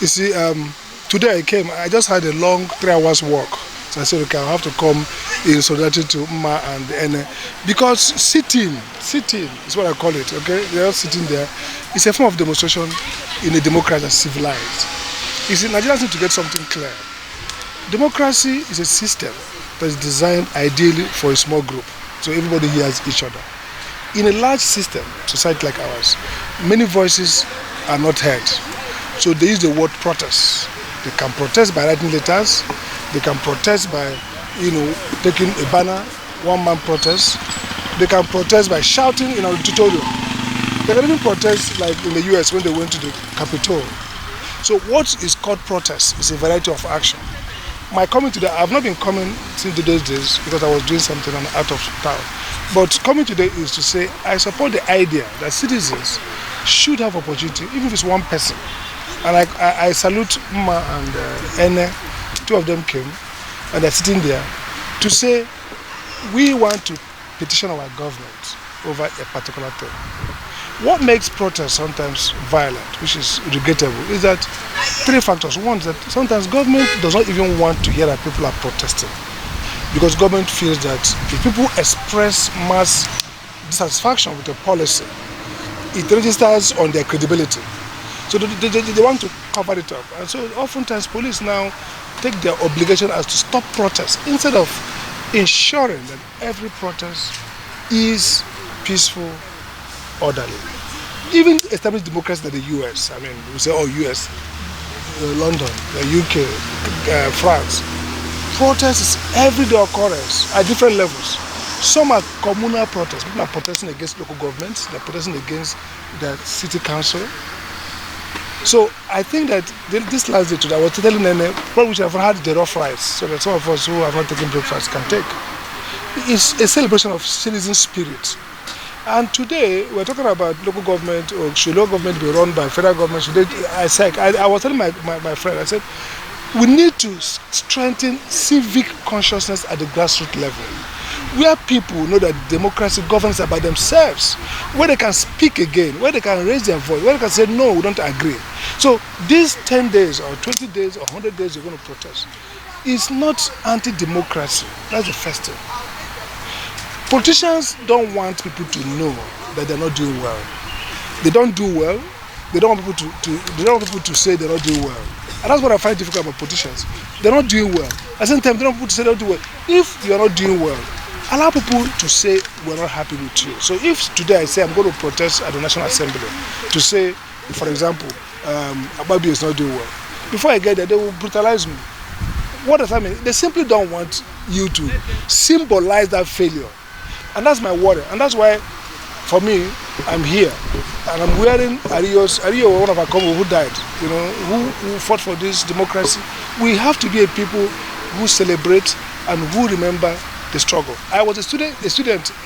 You see, today I came, I just had a long 3 hours walk. So I said, okay, I'll have to come in solidarity to Ma and Ene. Because sitting is what I call it, okay? They're all sitting there. It's a form of demonstration in a democracy that's civilized. You see, Nigerians need to get something clear. Democracy is a system that is designed ideally for a small group, so everybody hears each other. In a large system, society like ours, many voices are not heard. So they use the word protest. They can protest by writing letters. They can protest by, taking a banner, one-man protest. They can protest by shouting in an auditorium. They can even protest like in the US when they went to the Capitol. So what is called protest is a variety of action. My coming today, I've not been coming since those days because I was doing something and out of town. But coming today is to say I support the idea that citizens should have opportunity, even if it's one person. And I salute Ma and Ene, two of them came, and they're sitting there to say we want to petition our government over a particular thing. What makes protests sometimes violent, which is regrettable, is that 3 factors. One is that sometimes government does not even want to hear that people are protesting, because government feels that if people express mass dissatisfaction with a policy, it registers on their credibility. So they want to cover it up. And so oftentimes police now take their obligation as to stop protests instead of ensuring that every protest is peaceful, orderly. Even established democracies like the US, I mean, we say, oh, US, London, the UK, France, protest is everyday occurrence at different levels. Some are communal protests. People are protesting against local governments, they're protesting against the city council. So I think that this last day today, I was telling Nene, probably we should have had the rough rice, so that some of us who have not taken breakfast can take. It's a celebration of citizen spirit. And today, we're talking about local government, or should local government be run by federal government? I was telling my friend, I said, we need to strengthen civic consciousness at the grassroots level, where people know that democracy governs by themselves, where they can speak again, where they can raise their voice, where they can say, no, we don't agree. So these 10 days or 20 days or 100 days you're going to protest, it's not anti-democracy. That's the first thing. Politicians don't want people to know that they're not doing well. They don't do well. They don't want people to say they're not doing well. And that's what I find difficult about politicians. They're not doing well. At the same time, they don't want people to say they're not doing well. If you're not doing well, allow people to say we're not happy with you. So if today I say I'm going to protest at the National Assembly to say, for example, Ababi is not doing well, before I get there, they will brutalize me. What does that mean? They simply don't want you to symbolize that failure. And that's my worry. And that's why, for me, I'm here. And I'm wearing Ariyo, one of our comrades who died, who fought for this democracy. We have to be a people who celebrate and who remember the struggle. I was a student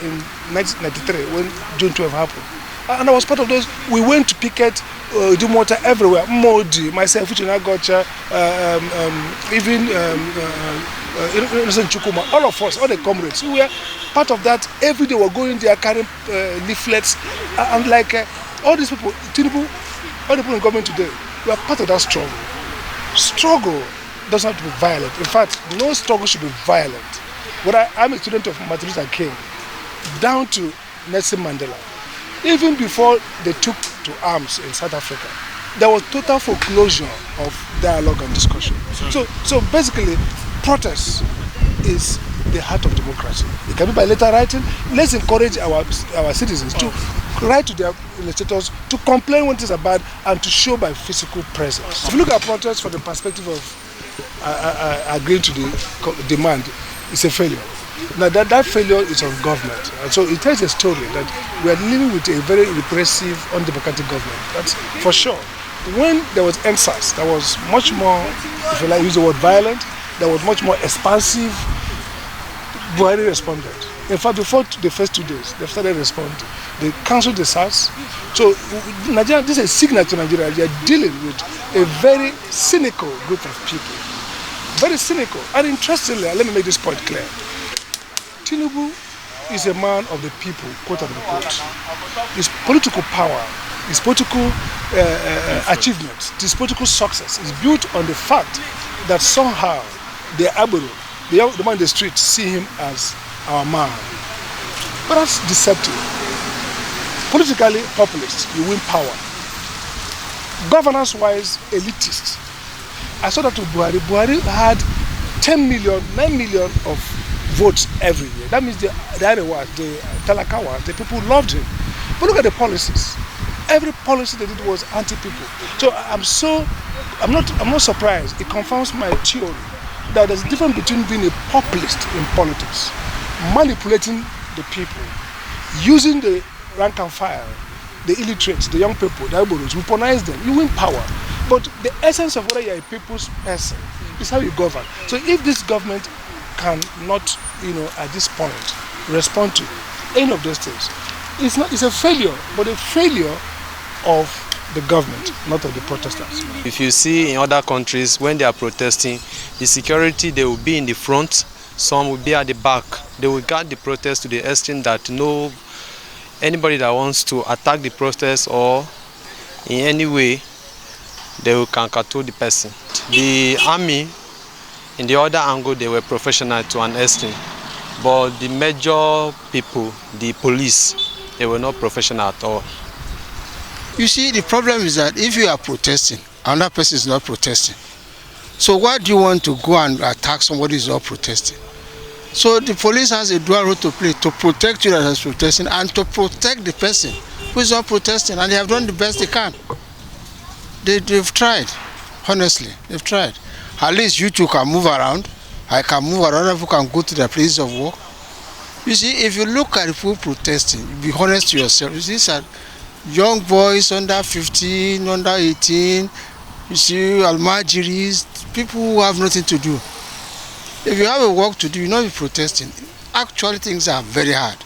in 1993 when June 12 happened. And I was part of those. We went to picket Dumota everywhere. Modi, myself, Gocha, even Innocent Chukuma, all of us, all the comrades. We were part of that. Every day we're going there carrying leaflets. And like all these people, all the people in government today, we are part of that struggle. Struggle doesn't have to be violent. In fact, no struggle should be violent. But I'm a student of Martin Luther King, down to Nelson Mandela. Even before they took to arms in South Africa, there was total foreclosure of dialogue and discussion. So basically, protest is the heart of democracy. It can be by letter writing. Let's encourage our citizens to write to their legislators to complain when things are bad and to show by physical presence. If you look at protest from the perspective of agreeing to the demand, it's a failure. Now that failure is on government. And so it tells a story that we are living with a very repressive, undemocratic government. That's for sure. When there was NSAS, that was much more, if you like use the word violent, that was much more expansive. Buhari responded. In fact, before the first 2 days, they started responding. They cancelled the SARS. So Nigeria, this is a signal to Nigeria. They are dealing with a very cynical group of people. very cynical. And interestingly, let me make this point clear. Tinubu is a man of the people, quote unquote. His political power, his political achievements, his political success is built on the fact that somehow the Agbero, the man in the street, see him as our man. But that's deceptive. Politically populist, you win power. Governance-wise, elitist. I saw that to Buhari. Buhari had 10 million, 9 million of votes every year. That means the Arewas, the Talakawas, the people loved him. But look at the policies. Every policy they did was anti-people. So I'm not surprised. It confirms my theory that there's a difference between being a populist in politics, manipulating the people, using the rank and file, the illiterates, the young people, the Igboros, weaponize them. You win power. But the essence of whether you're a people's person is how you govern. So if this government cannot, at this point, respond to any of those things, it's a failure, but a failure of the government, not of the protesters. If you see in other countries, when they are protesting, the security, they will be in the front, some will be at the back. They will guard the protest to the extent that anybody that wants to attack the protest or in any way, they will control the person. The army, in the other angle, they were professional to an extent, but the major people, the police, they were not professional at all. You see, the problem is that if you are protesting, another person is not protesting. So why do you want to go and attack somebody who is not protesting? So the police has a dual role to play, to protect you that is protesting and to protect the person who is not protesting, and they have done the best they can. They've tried, honestly, they've tried. At least you two can move around. I can move around, other people can go to their places of work. You see, if you look at the people protesting, be honest to yourself. You see, these are young boys under 15, under 18, you see, Almajiris, people who have nothing to do. If you have a work to do, you'll not be protesting. Actually, things are very hard.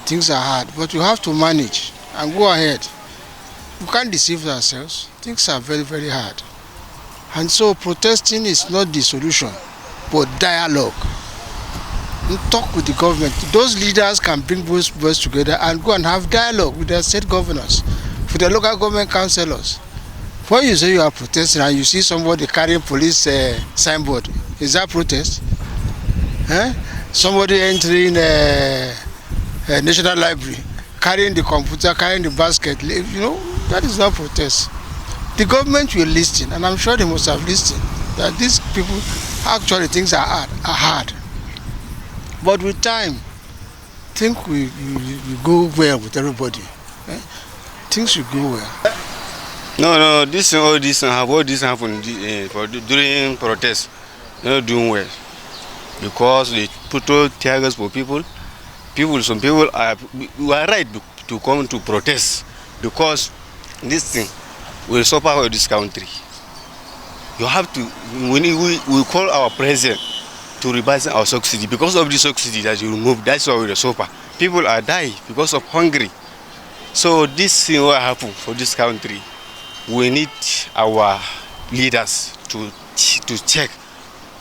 Things are hard, but you have to manage and go ahead. We can't deceive ourselves. Things are very, very hard. And so protesting is not the solution, but dialogue. And talk with the government. Those leaders can bring both boys together and go and have dialogue with their state governors, with the local government councillors. When you say you are protesting and you see somebody carrying police signboard, is that protest? Somebody entering a National Library, carrying the computer, carrying the basket, that is not protest. The government will listen, and I'm sure they must have listened, that these people actually things are hard. But with time, I think we go well with everybody. Things will go well. No, all this happened during protests. They're not doing well because they put tear gas for people. Some people are right to come to protest because this thing will suffer for this country. You have to, we call our president to revise our subsidy. Because of the subsidy that you remove, that's why we suffer. People are dying because of hungry. So this thing will happen for this country. We need our leaders to check.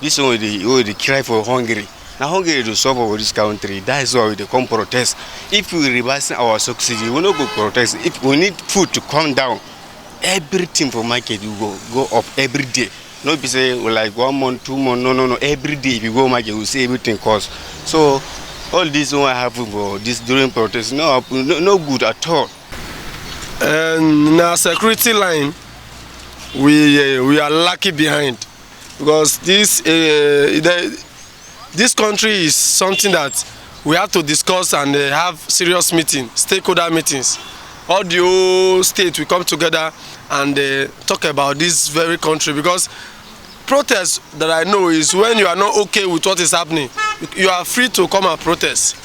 This one they cry for hungry. Now hungry to suffer for this country. That's why they come protest. If we revise our subsidy, we not go protest. If we need food to come down, everything for market will go up every day. Not be say like 1 month, 2 months. No. Every day if you go market, you see everything cost. So all this won't happen for this during protest. No good at all. And our security line, we are lucky behind, because this country is something that we have to discuss and have serious meetings, stakeholder meetings. All the whole state will come together and talk about this very country, because protest that I know is when you are not okay with what is happening, you are free to come and protest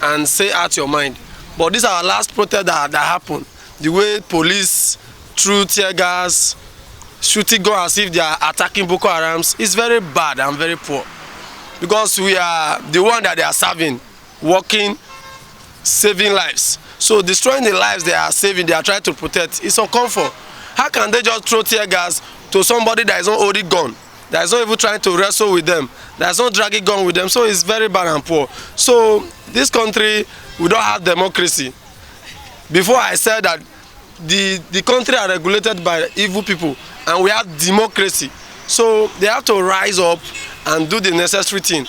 and say out your mind. But this is our last protest that happened. The way police threw tear gas, shooting gun as if they are attacking Boko Harams is very bad and very poor. Because we are the one that they are serving, working, saving lives. So destroying the lives they are saving, they are trying to protect, it's uncomfort. How can they just throw tear gas to somebody that is not holding gun? There is not even trying to wrestle with them. There is no dragging gun with them. So it's very bad and poor. So this country, we don't have democracy. Before I said that the country are regulated by evil people and we have democracy. So they have to rise up and do the necessary thing.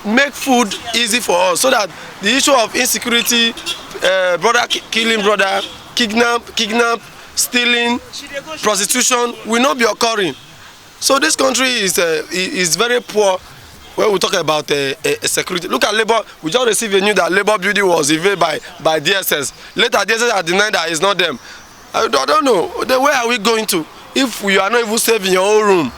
Make food easy for us so that the issue of insecurity, brother killing brother, kidnap, stealing, prostitution will not be occurring. So this country is very poor when we talk about security. Look at Labour. We just received a news that Labour building was invaded by DSS. Later DSS are denying that it's not them. I don't know. Then where are we going to if you are not even safe in your own room?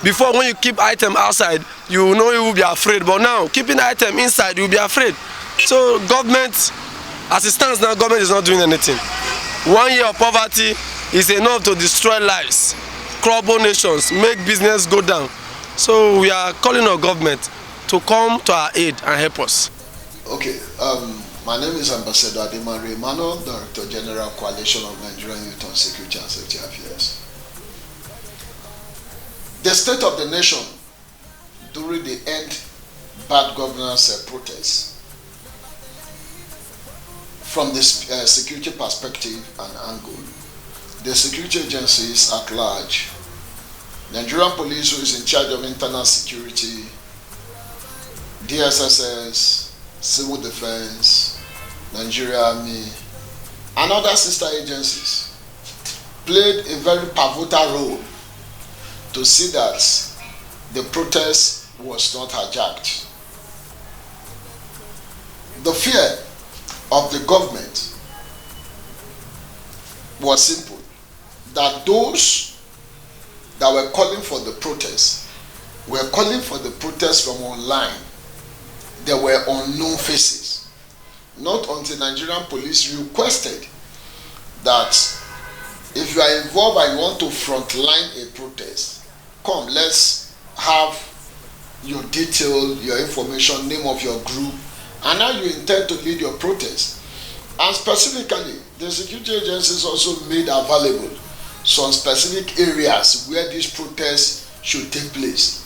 Before, when you keep item outside, you know you will be afraid. But now, keeping item inside, you will be afraid. So government, as it stands now, government is not doing anything. 1 year of poverty is enough to destroy lives, crumble nations, make business go down. So we are calling on government to come to our aid and help us. Okay, my name is Ambassador Ademare Emmanuel, Director General Coalition of Nigerian Youth on Security and Safety Affairs. The state of the nation during the end bad governance protests, from the security perspective and angle, the security agencies at large, Nigerian police, who is in charge of internal security, DSSS, civil defense, Nigeria Army, and other sister agencies played a very pivotal role to see that the protest was not hijacked. The fear of the government was simple, that those that were calling for the protest were calling for the protest from online. There were unknown faces. Not until Nigerian police requested that if you are involved and you want to frontline a protest, come, let's have your detail, your information, name of your group, and how you intend to lead your protest. And specifically, the security agencies also made available some specific areas where these protests should take place,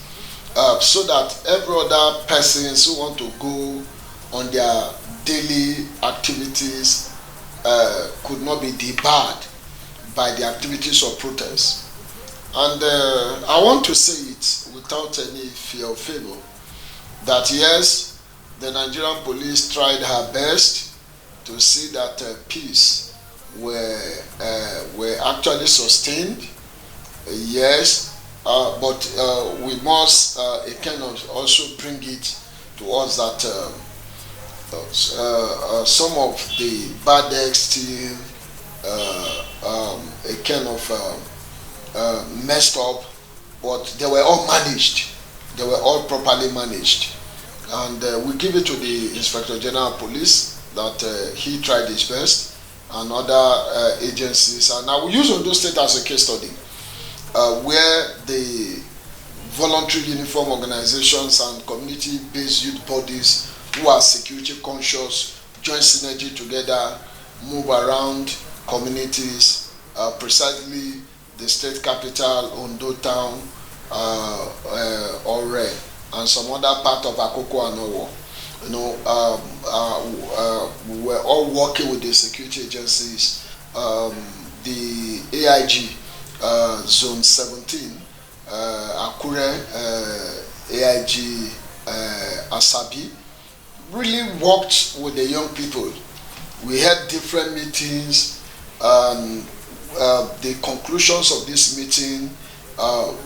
so that every other persons who want to go on their daily activities could not be debarred by the activities of protest. And I want to say it without any fear or favor, that yes, the Nigerian police tried her best to see that peace were actually sustained. Yes, but we must kind of also bring it to us that some of the bad eggs still kind of messed up, but they were all managed. They were all properly managed. And we give it to the Inspector General of Police that he tried his best, and other agencies. And I will use Ondo State as a case study, where the voluntary uniform organizations and community-based youth bodies who are security conscious join synergy together, move around communities, precisely the state capital, Ondo town, Ore, and some other part of Akoko and Owo. You know, we were all working with the security agencies, the AIG, Zone 17, Akure, AIG, Asabi, really worked with the young people. We had different meetings, and the conclusions of this meeting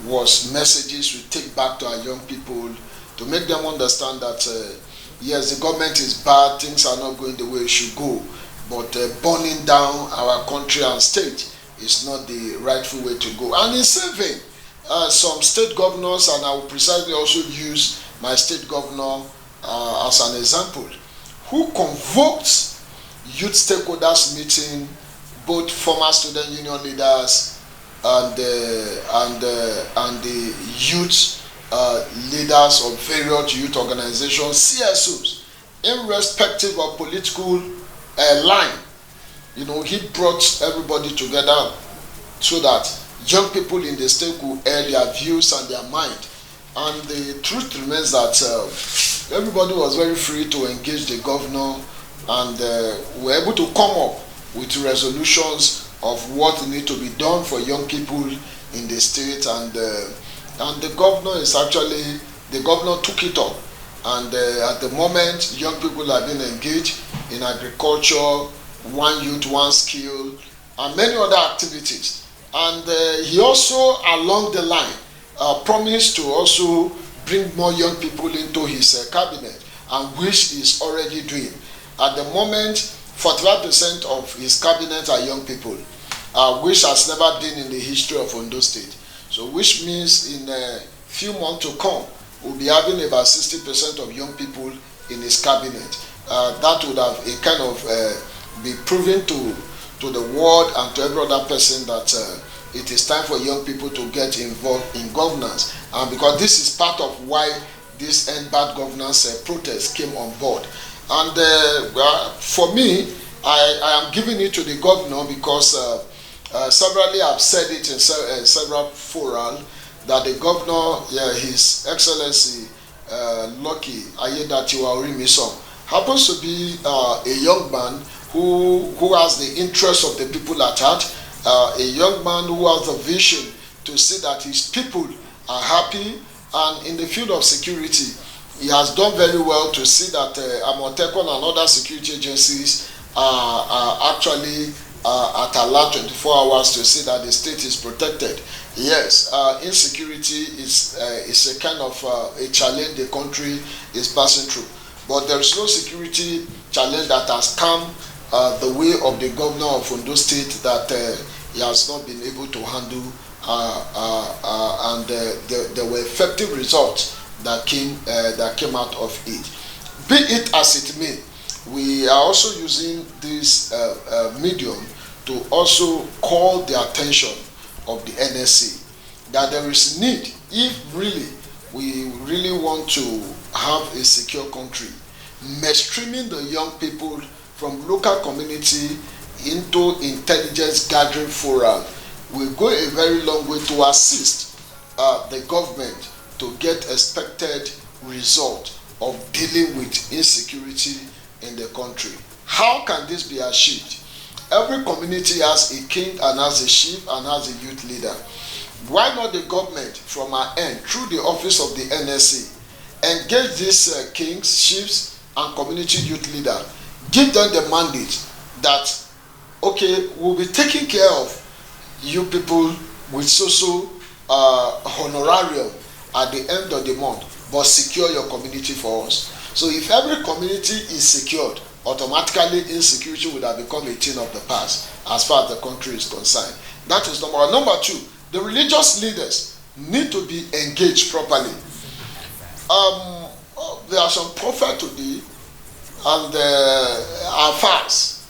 was messages we take back to our young people to make them understand that yes, the government is bad, things are not going the way it should go, but burning down our country and state is not the rightful way to go. And in same vein, some state governors, and I will precisely also use my state governor as an example, who convoked youth stakeholders meeting, both former student union leaders and the youth leaders of various youth organizations, CSOs, irrespective of political line. You know, he brought everybody together so that young people in the state could air their views and their mind. And the truth remains that everybody was very free to engage the governor, and were able to come up with resolutions of what need to be done for young people in the state. And the governor took it up. And at the moment, young people are being engaged in agriculture, one youth, one skill, and many other activities. And he also, along the line, promised to also bring more young people into his cabinet, and which he's already doing. At the moment, 45% of his cabinet are young people, which has never been in the history of Ondo State. So which means in a few months to come, we'll be having about 60% of young people in his cabinet. That would have a kind of be proven to the world and to every other person that it is time for young people to get involved in governance. And because this is part of why this End Bad Governance protest came on board. And for me, I am giving it to the governor because severally I've said it in several fora that the governor, His Excellency Lucky Ayedatiwa Orimisom, happens to be a young man who has the interests of the people at heart, a young man who has a vision to see that his people are happy. And in the field of security, he has done very well to see that Amotekun and other security agencies are actually at alert 24 hours to see that the state is protected. Yes, insecurity is a kind of a challenge the country is passing through. But there is no security challenge that has come the way of the governor of Ondo State that he has not been able to handle, and there were effective results that came out of it. Be it as it may, we are also using this medium to also call the attention of the NSC that there is need, if really we really want to have a secure country, mainstreaming the young people from local community into intelligence gathering forum will go a very long way to assist the government to get expected result of dealing with insecurity in the country. How can this be achieved? Every community has a king and has a chief and has a youth leader. Why not the government from our end, through the office of the NSC, engage these kings, chiefs, and community youth leader, give them the mandate that, okay, we'll be taking care of you people with so honorarium at the end of the month, but secure your community for us. So if every community is secured, automatically insecurity would have become a thing of the past as far as the country is concerned. That is number one. Number two, the religious leaders need to be engaged properly. There are some prophets today and Afars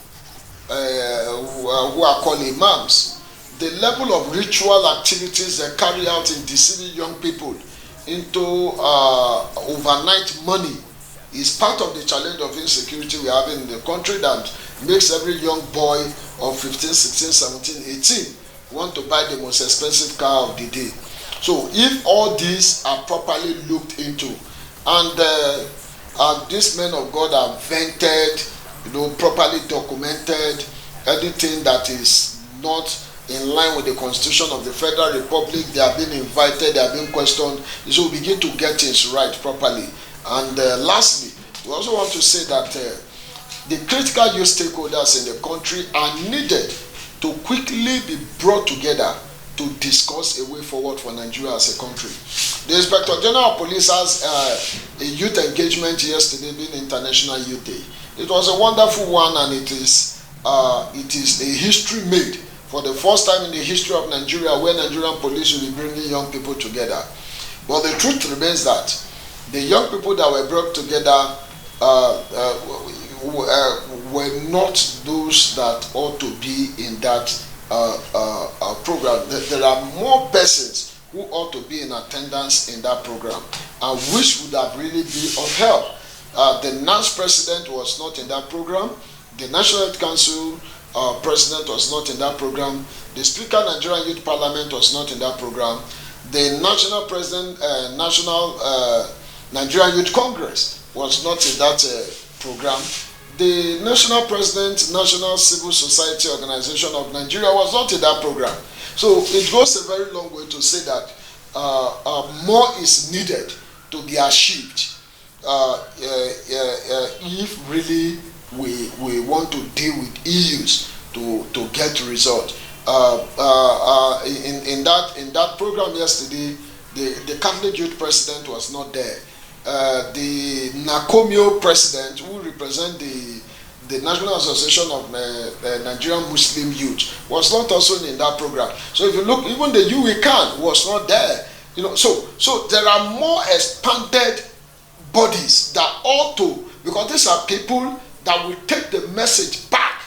who are called imams. The level of ritual activities they carry out in deceiving young people into overnight money is part of the challenge of insecurity we have in the country that makes every young boy of 15, 16, 17, 18 want to buy the most expensive car of the day. So if all these are properly looked into, and these men of God are vented, properly documented, anything that is not in line with the Constitution of the Federal Republic, they have been invited, they have been questioned, so we begin to get things right properly. And lastly, we also want to say that the critical youth stakeholders in the country are needed to quickly be brought together to discuss a way forward for Nigeria as a country. The Inspector General of Police has a youth engagement yesterday, being International Youth Day. It was a wonderful one, and it is a history made for the first time in the history of Nigeria, where Nigerian police will be bringing young people together. But the truth remains that the young people that were brought together were not those that ought to be in that program. There are more persons who ought to be in attendance in that program, and which would have really been of help. The NAS president was not in that program. The National Health Council president was not in that program. The Speaker Nigerian Youth Parliament was not in that program. The national president, Nigerian Youth Congress was not in that program. The national president, National Civil Society Organization of Nigeria was not in that program. So it goes a very long way to say that more is needed to be achieved if really we want to deal with issues to get results. In that program yesterday, the Catholic Youth President was not there. The NACOMIO President, who represent the National Association of Nigerian Muslim Youth, was not also in that program. So if you look, even the UWICAN was not there. You know, so there are more expanded bodies that ought to, because these are people that will take the message back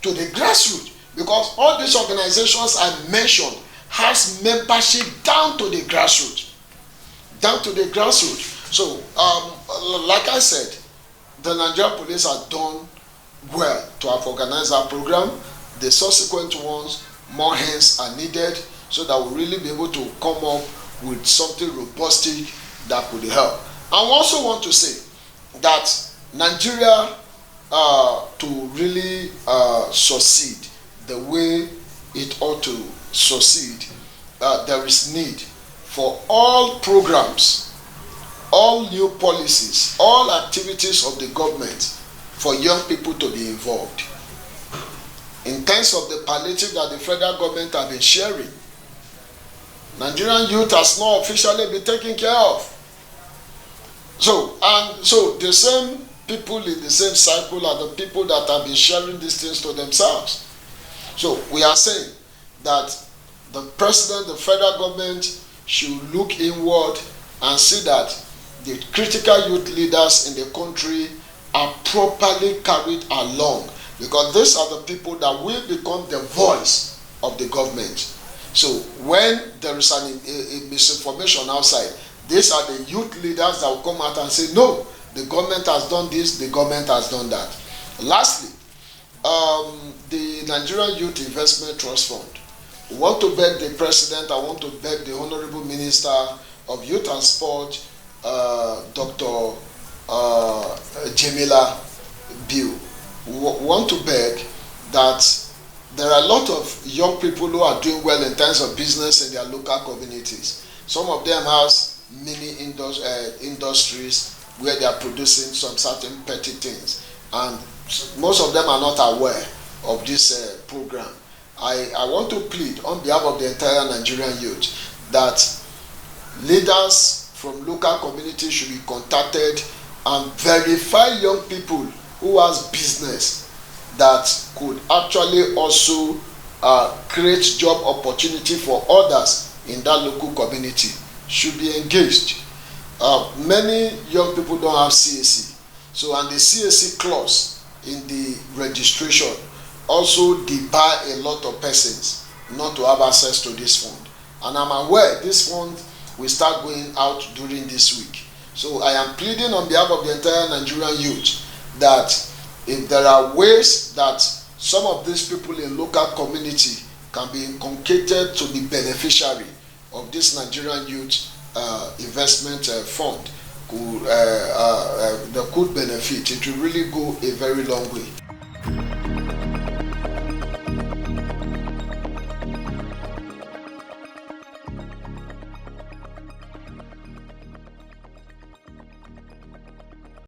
to the grassroots. Because all these organizations I mentioned has membership down to the grassroots. Down to the grassroots. So, like I said, the Nigerian police have done well to have organized our program. The subsequent ones, more hands are needed so that we'll really be able to come up with something robust that could help. I also want to say that Nigeria, to really succeed the way it ought to succeed, there is need for all programs, all new policies, all activities of the government for young people to be involved. In terms of the palliative that the federal government have been sharing, Nigerian youth has not officially been taken care of. So the same people in the same cycle are the people that have been sharing these things to themselves. So we are saying that the president, the federal government should look inward and see that the critical youth leaders in the country are properly carried along, because these are the people that will become the voice of the government. So when there is a misinformation outside, these are the youth leaders that will come out and say, no, the government has done this, the government has done that. Lastly, the Nigerian Youth Investment Trust Fund. I want to beg the president, I want to beg the Honorable Minister of Youth and Sport, Dr. Jamila Bill. We want to beg that there are a lot of young people who are doing well in terms of business in their local communities. Some of them has mini industries where they are producing some certain petty things, and most of them are not aware of this program. I want to plead on behalf of the entire Nigerian youth that leaders from local communities should be contacted and verify young people who has business that could actually also create job opportunity for others in that local community should be engaged. Many young people don't have CAC, so and the CAC clause in the registration also debar a lot of persons not to have access to this fund. And I'm aware this fund will start going out during this week. So I am pleading on behalf of the entire Nigerian youth that if there are ways that some of these people in local community can be inculcated to be beneficiary of this Nigerian youth investment fund, that could benefit, it will really go a very long way.